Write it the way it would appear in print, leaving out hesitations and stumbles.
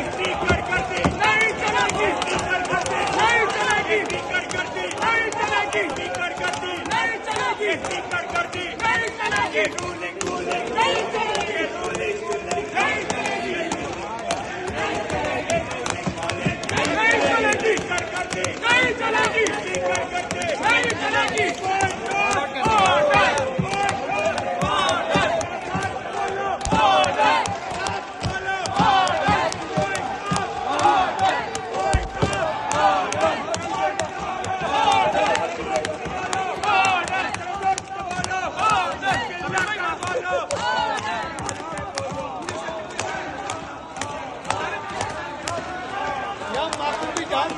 speaker करती नहीं चलेगी, स्पीकर करती नहीं चलेगी, स्पीकर करती नहीं चलेगी, स्पीकर करती नहीं चलेगी, स्पीकर करती नहीं चलेगी, रूलिंग रूलिंग नहीं चलेगी, रूलिंग रूलिंग नहीं चलेगी, नहीं चलेगी, स्पीकर करती नहीं चलेगी, स्पीकर करती नहीं चलेगी, जान